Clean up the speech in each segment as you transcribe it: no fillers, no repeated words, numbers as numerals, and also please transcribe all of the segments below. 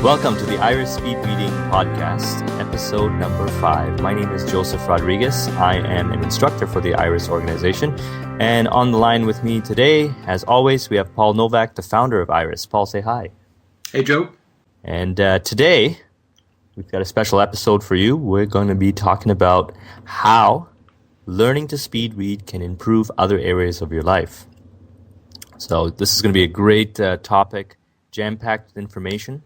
Welcome to the Iris Speed Reading Podcast, episode number 5. My name is Joseph Rodriguez. I am an instructor for the Iris organization. And on the line with me today, as always, we have Paul Novak, the founder of Iris. Paul, say hi. Hey, Joe. And today, we've got a special episode for you. We're going to be talking about how learning to speed read can improve other areas of your life. So this is going to be a great topic, jam-packed with information.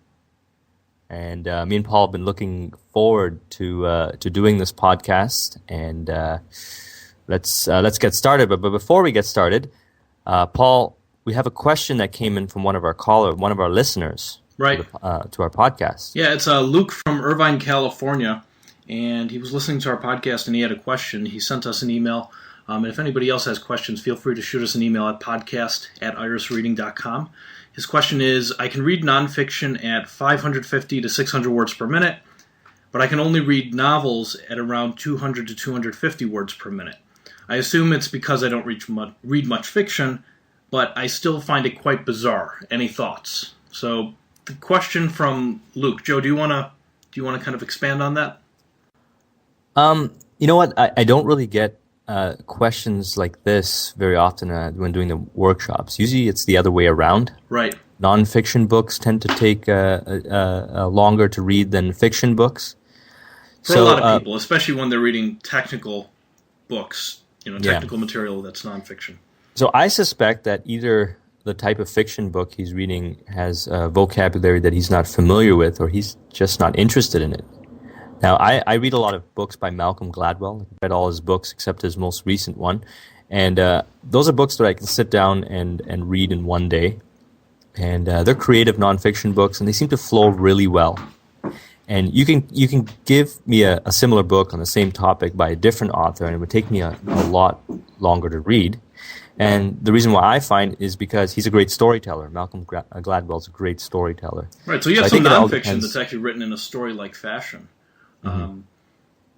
And me and Paul have been looking forward to doing this podcast, and let's get started. But before we get started, Paul, we have a question that came in from one of our listeners, right, to our podcast. Yeah, it's Luke from Irvine, California, and he was listening to our podcast and he had a question. He sent us an email, and if anybody else has questions, feel free to shoot us an email at podcast@irisreading.com. His question is, I can read nonfiction at 550 to 600 words per minute, but I can only read novels at around 200 to 250 words per minute. I assume it's because I don't read much fiction, but I still find it quite bizarre. Any thoughts? So the question from Luke. Joe, do you want to kind of expand on that? You know what? I don't really get questions like this very often when doing the workshops. Usually it's the other way around. Right. Non-fiction books tend to take longer to read than fiction books. For a lot of people, especially when they're reading technical books, technical material that's non-fiction. So I suspect that either the type of fiction book he's reading has vocabulary that he's not familiar with, or he's just not interested in it. Now, I read a lot of books by Malcolm Gladwell. I've read all his books except his most recent one. And those are books that I can sit down and read in one day. And they're creative nonfiction books, and they seem to flow really well. And you can give me a similar book on the same topic by a different author, and it would take me a lot longer to read. And the reason why I find is because he's a great storyteller. Malcolm Gladwell's a great storyteller. Right, so you have some nonfiction that's actually written in a story-like fashion.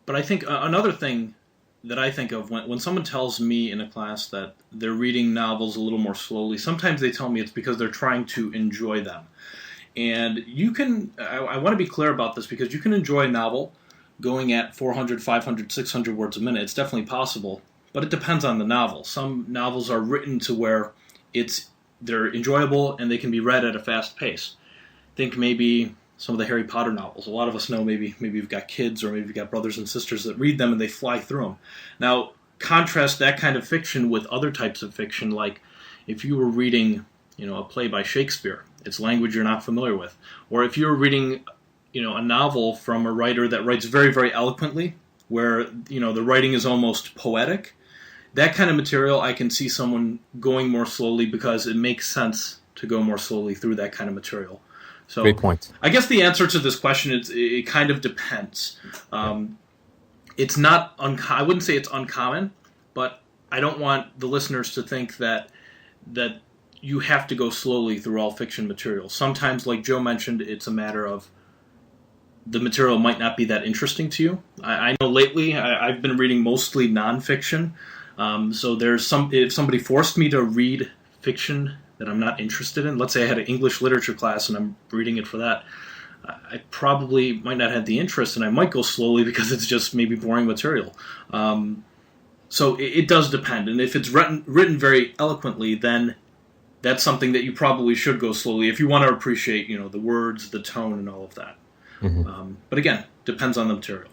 But I think another thing that I think of when someone tells me in a class that they're reading novels a little more slowly, sometimes they tell me it's because they're trying to enjoy them. And I want to be clear about this, because you can enjoy a novel going at 400, 500, 600 words a minute. It's definitely possible, but it depends on the novel. Some novels are written to where they're enjoyable and they can be read at a fast pace. Think maybe some of the Harry Potter novels. A lot of us know maybe you've got kids or maybe you've got brothers and sisters that read them and they fly through them. Now, contrast that kind of fiction with other types of fiction, like if you were reading, a play by Shakespeare, it's language you're not familiar with. Or if you were reading, a novel from a writer that writes very, very eloquently, where, the writing is almost poetic, that kind of material I can see someone going more slowly because it makes sense to go more slowly through that kind of material. So, great point. I guess the answer to this question is it kind of depends. It's not I wouldn't say it's uncommon, but I don't want the listeners to think that you have to go slowly through all fiction material. Sometimes, like Joe mentioned, it's a matter of the material might not be that interesting to you. I know lately I've been reading mostly nonfiction, so if somebody forced me to read fiction that I'm not interested in. Let's say I had an English literature class and I'm reading it for that. I probably might not have the interest, and I might go slowly because it's just maybe boring material. So it does depend. And if it's written very eloquently, then that's something that you probably should go slowly if you want to appreciate, the words, the tone, and all of that. But again, depends on the material.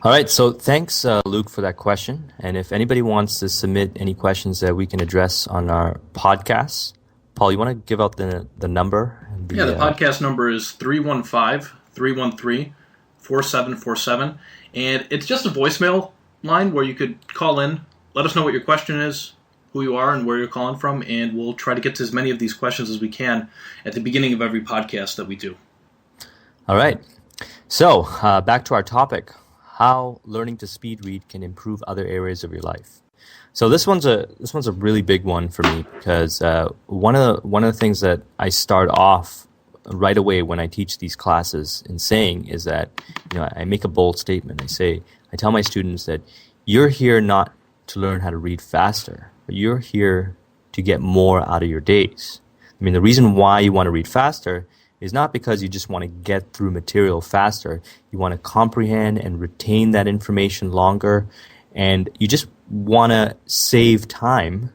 All right, so thanks, Luke, for that question. And if anybody wants to submit any questions that we can address on our podcast, Paul, you want to give out the number? The podcast number is 315-313-4747. And it's just a voicemail line where you could call in, let us know what your question is, who you are, and where you're calling from, and we'll try to get to as many of these questions as we can at the beginning of every podcast that we do. All right. So, back to our topic. How learning to speed read can improve other areas of your life. So this one's a really big one for me, because one of the things that I start off right away when I teach these classes in saying is that I make a bold statement. I tell my students that you're here not to learn how to read faster, but you're here to get more out of your days. I mean, the reason why you want to read faster is not because you just want to get through material faster. You want to comprehend and retain that information longer, and you just want to save time.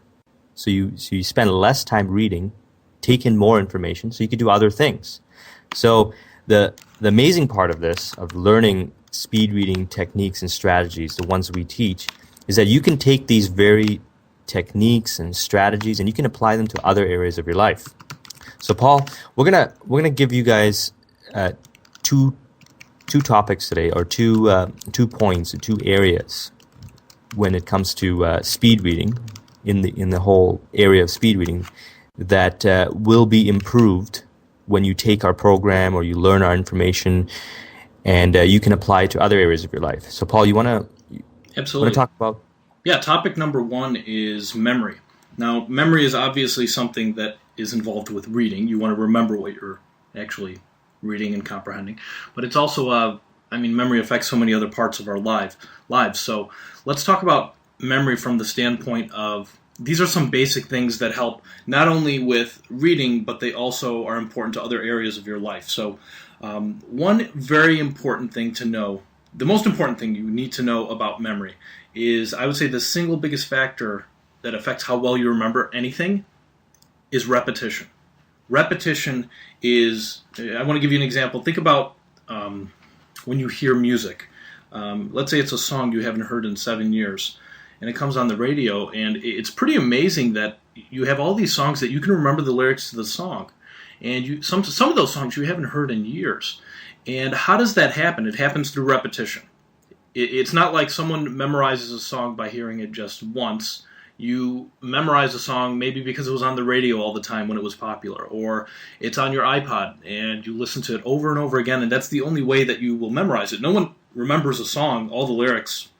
So you spend less time reading, take in more information, so you can do other things. So the amazing part of this, of learning speed reading techniques and strategies, the ones we teach, is that you can take these very techniques and strategies and you can apply them to other areas of your life. So Paul, we're gonna give you guys two topics today, or two points, two areas when it comes to speed reading in the whole area of speed reading that will be improved when you take our program or you learn our information, and you can apply it to other areas of your life. So Paul, you want to talk about? Yeah, topic number one is memory. Now, memory is obviously something that is involved with reading. You want to remember what you're actually reading and comprehending. But it's also, memory affects so many other parts of our lives. So let's talk about memory from the standpoint of, these are some basic things that help not only with reading, but they also are important to other areas of your life. So one very important thing to know, the most important thing you need to know about memory is, I would say the single biggest factor that affects how well you remember anything is repetition. Repetition is, I want to give you an example. Think about when you hear music. Let's say it's a song you haven't heard in 7 years, and it comes on the radio, and it's pretty amazing that you have all these songs that you can remember the lyrics to the song. And some of those songs you haven't heard in years. And how does that happen? It happens through repetition. It's not like someone memorizes a song by hearing it just once. You memorize a song maybe because it was on the radio all the time when it was popular, or it's on your iPod and you listen to it over and over again, and that's the only way that you will memorize it. No one remembers a song, all the lyrics,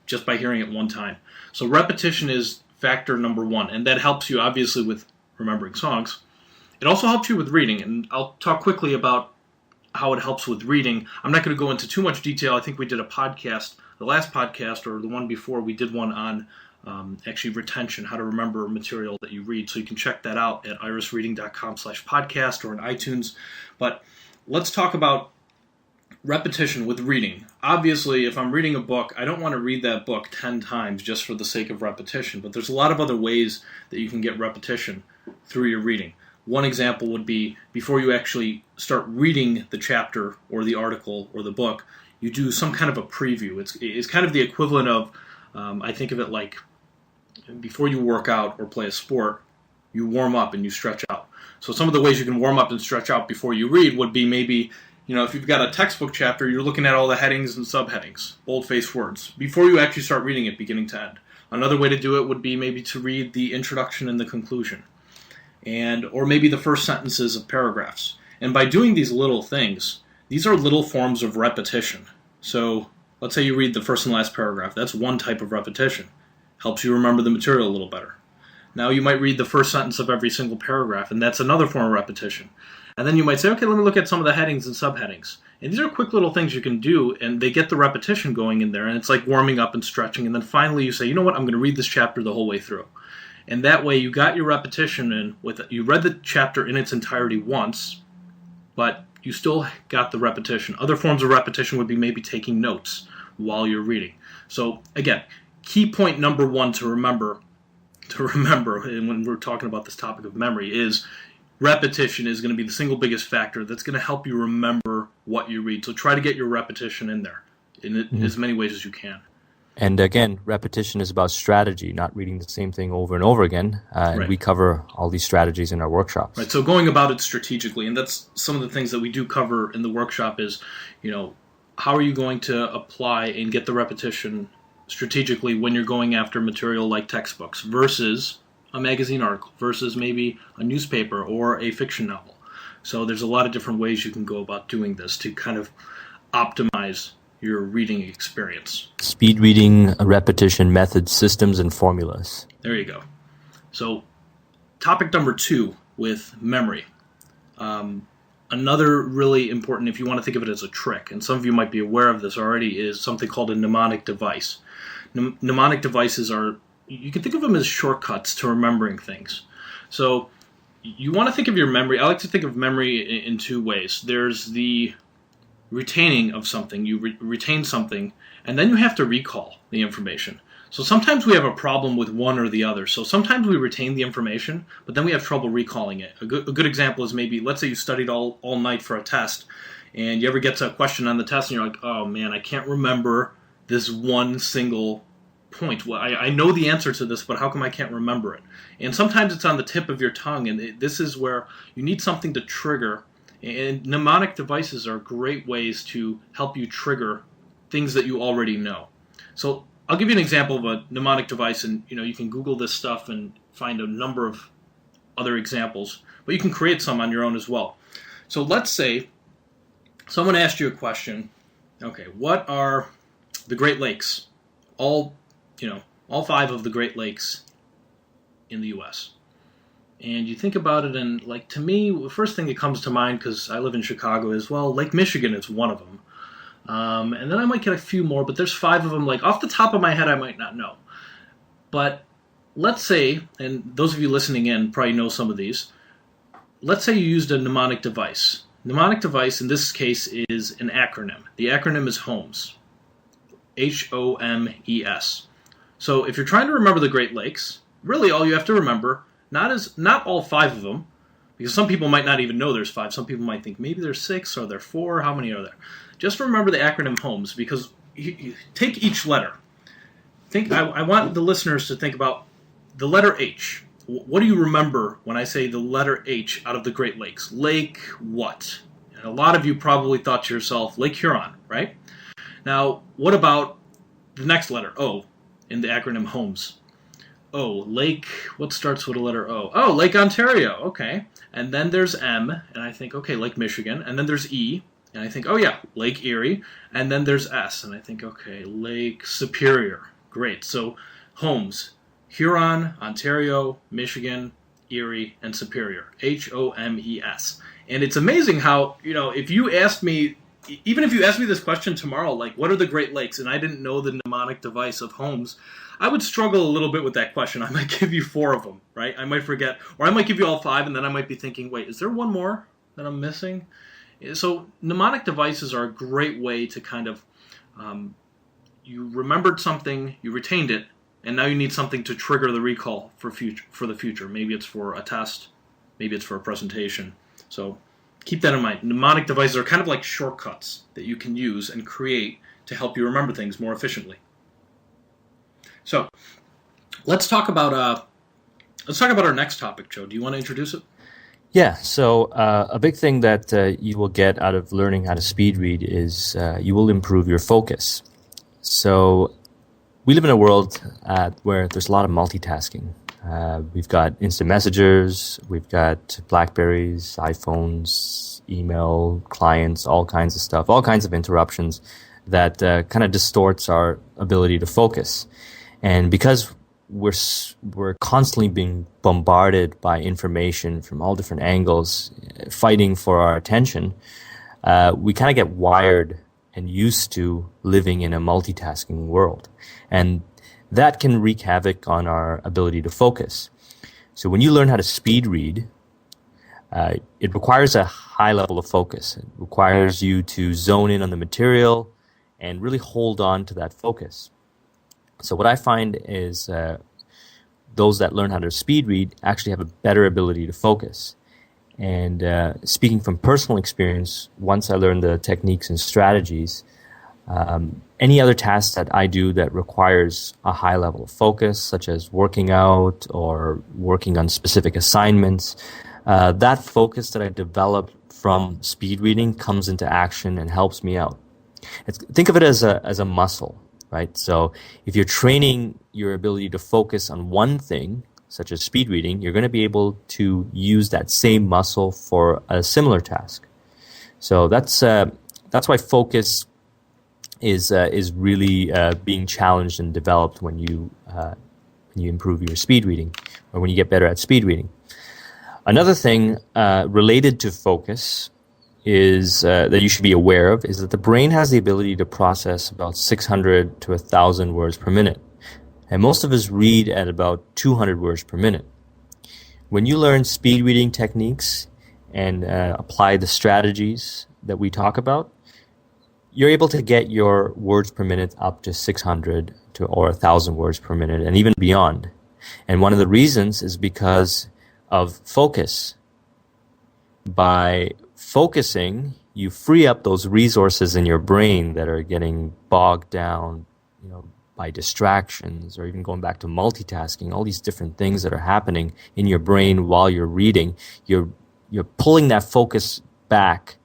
just by hearing it one time. So repetition is factor number one, and that helps you obviously with remembering songs. It also helps you with reading, and I'll talk quickly about how it helps with reading. I'm not going to go into too much detail. I think we did a podcast, the last podcast or the one before, we did one on actually retention, how to remember material that you read. So you can check that out at irisreading.com/podcast or in iTunes. But let's talk about repetition with reading. Obviously, if I'm reading a book, I don't want to read that book 10 times just for the sake of repetition. But there's a lot of other ways that you can get repetition through your reading. One example would be, before you actually start reading the chapter or the article or the book, you do some kind of a preview. It's kind of the equivalent of, I think of it like, before you work out or play a sport, you warm up and you stretch out. So some of the ways you can warm up and stretch out before you read would be maybe, if you've got a textbook chapter, you're looking at all the headings and subheadings, bold-faced words, before you actually start reading it beginning to end. Another way to do it would be maybe to read the introduction and the conclusion, or maybe the first sentences of paragraphs. And by doing these little things, these are little forms of repetition. So let's say you read the first and last paragraph. That's one type of repetition. Helps you remember the material a little better. Now you might read the first sentence of every single paragraph, and that's another form of repetition. And then you might say, okay, let me look at some of the headings and subheadings. And these are quick little things you can do, and they get the repetition going in there, and it's like warming up and stretching. And then finally you say, you know what, I'm going to read this chapter the whole way through. And that way you got your repetition in with it. You read the chapter in its entirety once, but you still got the repetition. Other forms of repetition would be maybe taking notes while you're reading. So again, key point number one to remember, and when we're talking about this topic of memory, is repetition is going to be the single biggest factor that's going to help you remember what you read. So try to get your repetition in there in as many ways as you can. And again, repetition is about strategy, not reading the same thing over and over again. And we cover all these strategies in our workshops. Right, so going about it strategically, and that's some of the things that we do cover in the workshop is, how are you going to apply and get the repetition strategically when you're going after material like textbooks versus a magazine article versus maybe a newspaper or a fiction novel. So there's a lot of different ways you can go about doing this to kind of optimize your reading experience. Speed reading, repetition methods, systems, and formulas. There you go. So topic number two with memory. Another really important, if you want to think of it as a trick, and some of you might be aware of this already, is something called a mnemonic device. Mnemonic devices are, you can think of them as shortcuts to remembering things. So you want to think of your memory. I like to think of memory in two ways. There's the retaining of something. You retain something, and then you have to recall the information. So sometimes we have a problem with one or the other. So sometimes we retain the information, but then we have trouble recalling it. A good example is maybe, let's say you studied all night for a test, and you ever get to a question on the test, and you're like, oh man, I can't remember this one single point. Well, I know the answer to this, but how come I can't remember it? And sometimes it's on the tip of your tongue, and this is where you need something to trigger. And mnemonic devices are great ways to help you trigger things that you already know. So I'll give you an example of a mnemonic device, and you can Google this stuff and find a number of other examples, but you can create some on your own as well. So let's say someone asked you a question. Okay, what are the Great Lakes? All 5 of the Great Lakes in the U.S. And you think about it, and to me, the first thing that comes to mind, because I live in Chicago, is Lake Michigan is one of them. And then I might get a few more, but there's 5 of them. Off the top of my head, I might not know. But let's say, and those of you listening in probably know some of these, let's say you used a mnemonic device. Mnemonic device, in this case, is an acronym. The acronym is HOMES. HOMES. So if you're trying to remember the Great Lakes, really all you have to remember, not all 5 of them, because some people might not even know there's 5. Some people might think maybe there's 6 or there's 4. How many are there? Just remember the acronym HOMES, because you take each letter. I want the listeners to think about the letter H. What do you remember when I say the letter H out of the Great Lakes? Lake what? And a lot of you probably thought to yourself, Lake Huron, right? Now, what about the next letter, O, in the acronym HOMES? O, Lake, what starts with a letter O? Oh, Lake Ontario, okay. And then there's M, and I think, okay, Lake Michigan. And then there's E, and I think, oh yeah, Lake Erie. And then there's S, and I think, okay, Lake Superior. Great. So, HOMES, Huron, Ontario, Michigan, Erie, and Superior. HOMES. And it's amazing how, if you asked me, even if you asked me this question tomorrow, what are the Great Lakes, and I didn't know the mnemonic device of HOMES, I would struggle a little bit with that question. I might give you 4 of them, right? I might forget, or I might give you all 5, and then I might be thinking, wait, is there one more that I'm missing? So mnemonic devices are a great way to kind of, you remembered something, you retained it, and now you need something to trigger the recall for the future. Maybe it's for a test, maybe it's for a presentation. So keep that in mind. Mnemonic devices are kind of like shortcuts that you can use and create to help you remember things more efficiently. So let's talk about our next topic, Joe. Do you want to introduce it? Yeah. So a big thing that you will get out of learning how to speed read is you will improve your focus. So we live in a world where there's a lot of multitasking. We've got instant messengers, we've got BlackBerries, iPhones, email, clients, all kinds of stuff, all kinds of interruptions that kind of distorts our ability to focus. And because we're constantly being bombarded by information from all different angles, fighting for our attention, we kind of get wired and used to living in a multitasking world. And that can wreak havoc on our ability to focus. So when you learn how to speed read, it requires a high level of focus. It requires you to zone in on the material and really hold on to that focus. So what I find is those that learn how to speed read actually have a better ability to focus. And speaking from personal experience, once I learned the techniques and strategies, any other task that I do that requires a high level of focus, such as working out or working on specific assignments, that focus that I develop from speed reading comes into action and helps me out. Think of it as a muscle, right? So if you're training your ability to focus on one thing, such as speed reading, you're going to be able to use that same muscle for a similar task. So that's why focus is really being challenged and developed when you improve your speed reading, or when you get better at speed reading. Another thing related to focus is that you should be aware of is that the brain has the ability to process about 600 to 1,000 words per minute. And most of us read at about 200 words per minute. when you learn speed reading techniques and apply the strategies that we talk about, you're able to get your words per minute up to 600 or 1,000 words per minute and even beyond. And one of the reasons is because of focus. By focusing, you free up those resources in your brain that are getting bogged down, by distractions, or even going back to multitasking, all these different things that are happening in your brain while you're reading. You're pulling that focus back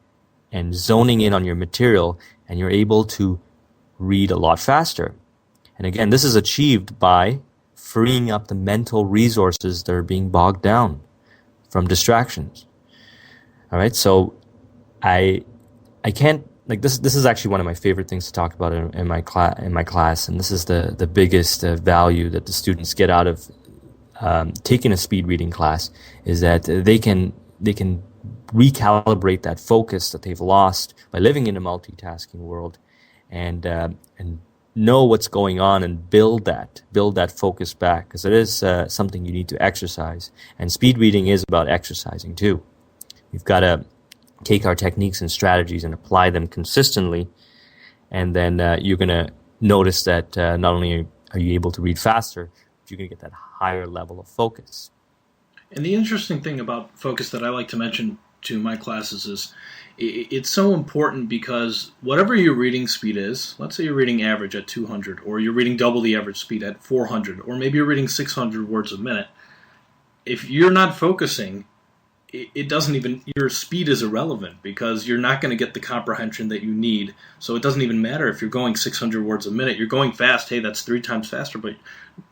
and zoning in on your material, and you're able to read a lot faster. And again, this is achieved by freeing up the mental resources that are being bogged down from distractions. All right, so I can't, this is actually one of my favorite things to talk about in my class, and this is the biggest value that the students get out of taking a speed reading class, is that they can recalibrate that focus that they've lost by living in a multitasking world, and know what's going on and build that focus back, because it is something you need to exercise, and speed reading is about exercising too. You've got to take our techniques and strategies and apply them consistently, and then you're going to notice that not only are you able to read faster, but you're going to get that higher level of focus. And the interesting thing about focus that I like to mention to my classes is it's so important, because whatever your reading speed is, let's say you're reading average at 200, or you're reading double the average speed at 400, or maybe you're reading 600 words a minute, if you're not focusing, it doesn't even, your speed is irrelevant, because you're not going to get the comprehension that you need. So it doesn't even matter if you're going 600 words a minute. You're going fast, hey, that's 3 times faster, but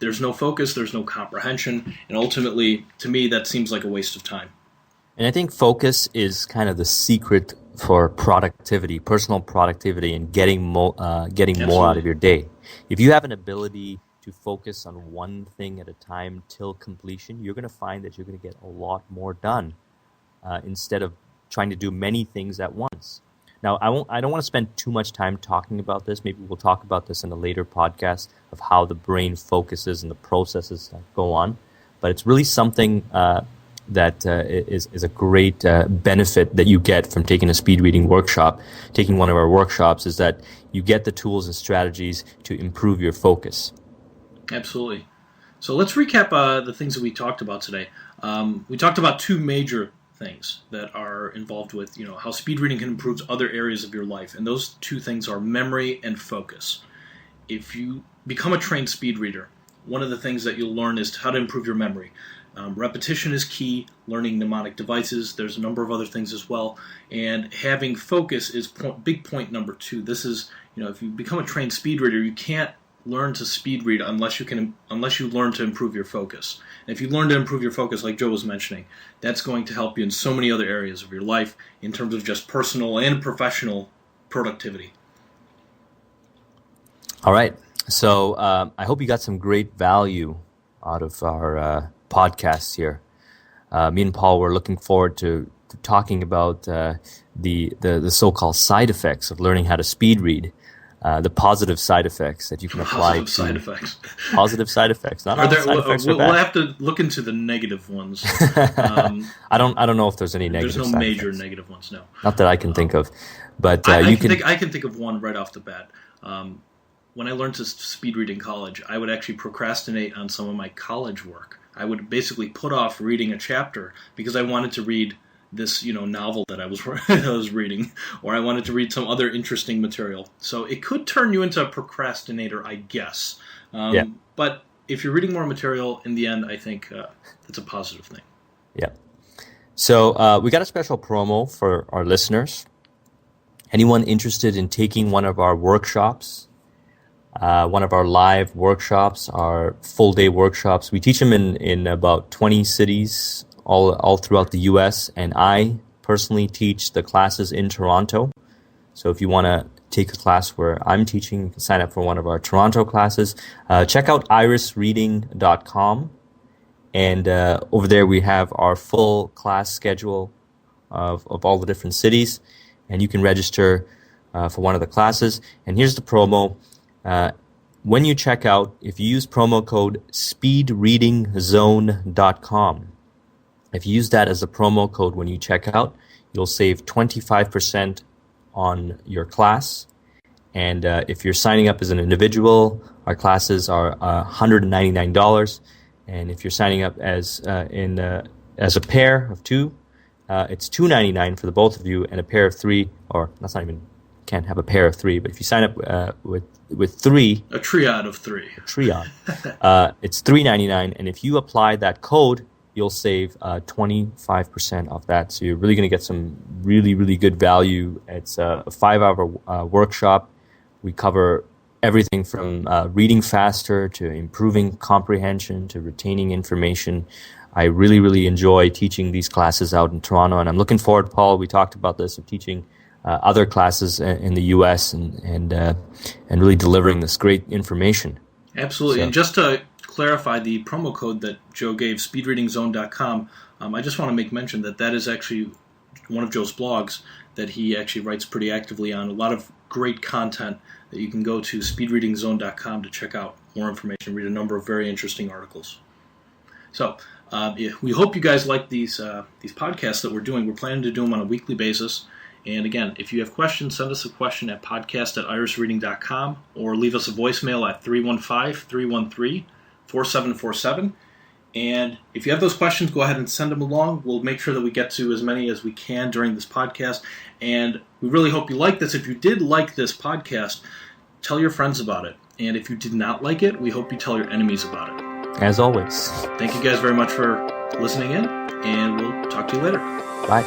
there's no focus, there's no comprehension, and ultimately, to me, that seems like a waste of time. And I think focus is kind of the secret for productivity, personal productivity, and getting more out of your day. If you have an ability to focus on one thing at a time till completion, you're going to find that you're going to get a lot more done. Instead of trying to do many things at once. Now, I don't want to spend too much time talking about this. Maybe we'll talk about this in a later podcast of how the brain focuses and the processes that go on. But it's really something that is a great benefit that you get from taking a speed reading workshop. Taking one of our workshops is that you get the tools and strategies to improve your focus. Absolutely. So let's recap the things that we talked about today. We talked about 2 major things that are involved with, how speed reading can improve other areas of your life, and those 2 things are memory and focus. If you become a trained speed reader, one of the things that you'll learn is how to improve your memory. Repetition is key. Learning mnemonic devices. There's a number of other things as well, and having focus is big point number 2. This is, if you become a trained speed reader, you can't learn to speed read unless you learn to improve your focus. And if you learn to improve your focus, like Joe was mentioning, that's going to help you in so many other areas of your life in terms of just personal and professional productivity. All right. So I hope you got some great value out of our podcast here. Me and Paul were looking forward to talking about the so-called side effects of learning how to speed read. The positive side effects that you can apply. Positive side effects. Positive side effects. Not all side effects are bad. We'll have to look into the negative ones. I don't know if there's any negative. There's no major negative ones. No. Not that I can think of, but I can think of one right off the bat. When I learned to speed read in college, I would actually procrastinate on some of my college work. I would basically put off reading a chapter because I wanted to read this, novel that I was reading, or I wanted to read some other interesting material. So it could turn you into a procrastinator, I guess. Yeah. But if you're reading more material, in the end, I think that's a positive thing. Yeah. So we got a special promo for our listeners. Anyone interested in taking one of our workshops, one of our live workshops, our full-day workshops, we teach them in about 20 cities all throughout the U.S., and I personally teach the classes in Toronto. So if you want to take a class where I'm teaching, you can sign up for one of our Toronto classes. Check out irisreading.com, and over there we have our full class schedule of all the different cities, and you can register for one of the classes. And here's the promo. When you check out, if you use promo code speedreadingzone.com, If you use that as a promo code when you check out, you'll save 25% on your class. And if you're signing up as an individual, our classes are $199. And if you're signing up as a pair of two, it's $299 for the both of you, and a pair of three, or that's not even, can't have a pair of three, but if you sign up with three, a triad of three, it's $399, and if you apply that code, you'll save 25% off that. So you're really going to get some really, really good value. It's a 5-hour workshop. We cover everything from reading faster to improving comprehension to retaining information. I really, really enjoy teaching these classes out in Toronto, and I'm looking forward, Paul, we talked about this, of teaching other classes in the U.S. and really delivering this great information. Absolutely. So, and just to clarify the promo code that Joe gave, speedreadingzone.com, I just want to make mention that is actually one of Joe's blogs that he actually writes pretty actively on. A lot of great content that you can go to speedreadingzone.com to check out more information, read a number of very interesting articles. So we hope you guys like these podcasts that we're doing. We're planning to do them on a weekly basis. And again, if you have questions, send us a question at podcast@irisreading.com or leave us a voicemail at 315-313-4747. And if you have those questions, go ahead and send them along. We'll make sure that we get to as many as we can during this podcast. And we really hope you like this. If you did like this podcast, tell your friends about it. And if you did not like it, we hope you tell your enemies about it. As always. Thank you guys very much for listening in, and we'll talk to you later. Bye.